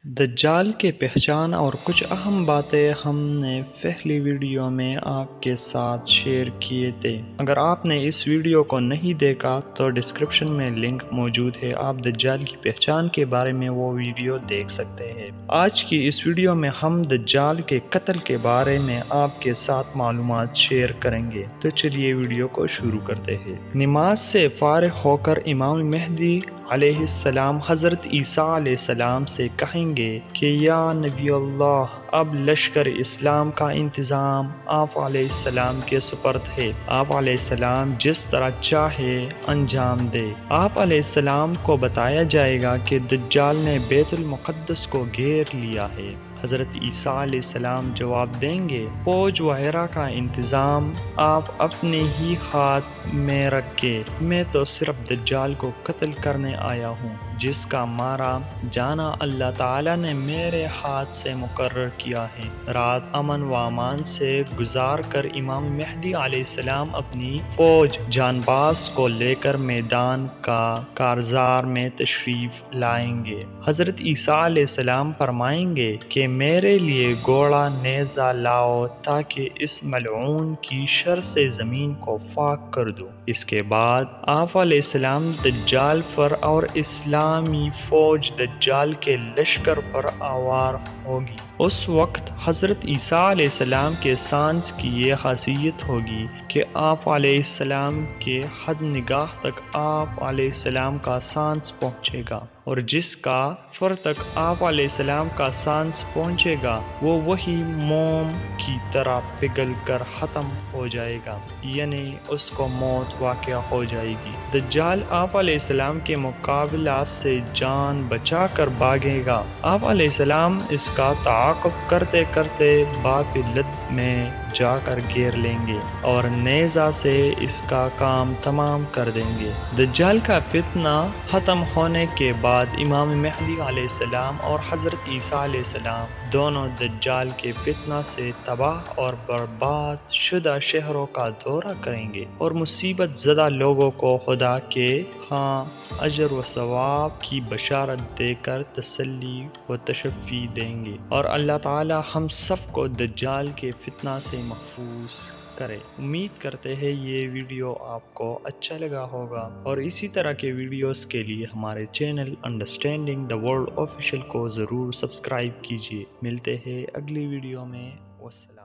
دجال کے پہچان اور کچھ اہم باتیں ہم نے پہلی ویڈیو میں آپ کے ساتھ شیئر کیے تھے۔ اگر آپ نے اس ویڈیو کو نہیں دیکھا تو ڈسکرپشن میں لنک موجود ہے، آپ دجال کی پہچان کے بارے میں وہ ویڈیو دیکھ سکتے ہیں۔ آج کی اس ویڈیو میں ہم دجال کے قتل کے بارے میں آپ کے ساتھ معلومات شیئر کریں گے، تو چلیے ویڈیو کو شروع کرتے ہیں۔ نماز سے فارغ ہو کر امام مہدی علیہ السلام حضرت عیسیٰ علیہ السلام سے کہیں گے کہ یا نبی اللہ، اب لشکر اسلام کا انتظام آپ علیہ السلام کے سپرد ہے، آپ علیہ السلام جس طرح چاہے انجام دے۔ آپ علیہ السلام کو بتایا جائے گا کہ دجال نے بیت المقدس کو گھیر لیا ہے۔ حضرت عیسیٰ علیہ السلام جواب دیں گے، فوج وغیرہ کا انتظام آپ اپنے ہی ہاتھ میں رکھے، میں تو صرف دجال کو قتل کرنے آیا ہوں، جس کا مارا جانا اللہ تعالیٰ نے میرے ہاتھ سے مقرر کیا ہے۔ رات امن و امان سے گزار کر امام مہدی علیہ السلام اپنی فوج جانباز کو لے کر میدان کا کارزار میں تشریف لائیں گے۔ حضرت عیسیٰ علیہ السلام فرمائیں گے کہ میرے لیے گھوڑا نیزہ لاؤ تاکہ اس ملعون کی شر سے زمین کو پاک کر دوں۔ اس کے بعد آپ علیہ السلام دجال پر اور اسلامی فوج دجال کے لشکر پر آوار ہوگی۔ اس وقت حضرت عیسیٰ علیہ السلام کے سانس کی یہ خاصیت ہوگی کہ آپ علیہ السلام کے حد نگاہ تک آپ علیہ السلام کا سانس پہنچے گا، اور جس کا فر تک آپ علیہ السلام کا سانس پہنچے گا وہ وہی موم کی طرح پگھل کر ختم ہو جائے گا، یعنی اس کو موت واقع ہو جائے گی۔ دجال آپ علیہ السلام کے مقابلہ سے جان بچا کر بھاگے گا۔ آپ علیہ السلام اس کا تعاقب کرتے کرتے باب لد میں جا کر گھیر لیں گے اور نیزہ سے اس کا کام تمام کر دیں گے۔ دجال کا فتنہ ختم ہونے کے بعد امام مہدی علیہ السلام اور حضرت عیسیٰ علیہ السلام دونوں دجال کے فتنہ سے تباہ اور برباد شدہ شہروں کا دورہ کریں گے اور مصیبت زدہ لوگوں کو خدا کے ہاں اجر و ثواب کی بشارت دے کر تسلی و تشفی دیں گے، اور اللہ تعالی ہم سب کو دجال کے فتنہ سے محفوظ کرے۔ امید کرتے ہیں یہ ویڈیو آپ کو اچھا لگا ہوگا، اور اسی طرح کے ویڈیوز کے لیے ہمارے channel understanding the world official کو ضرور سبسکرائب کیجیے۔ ملتے ہیں اگلی ویڈیو میں۔ والسلام۔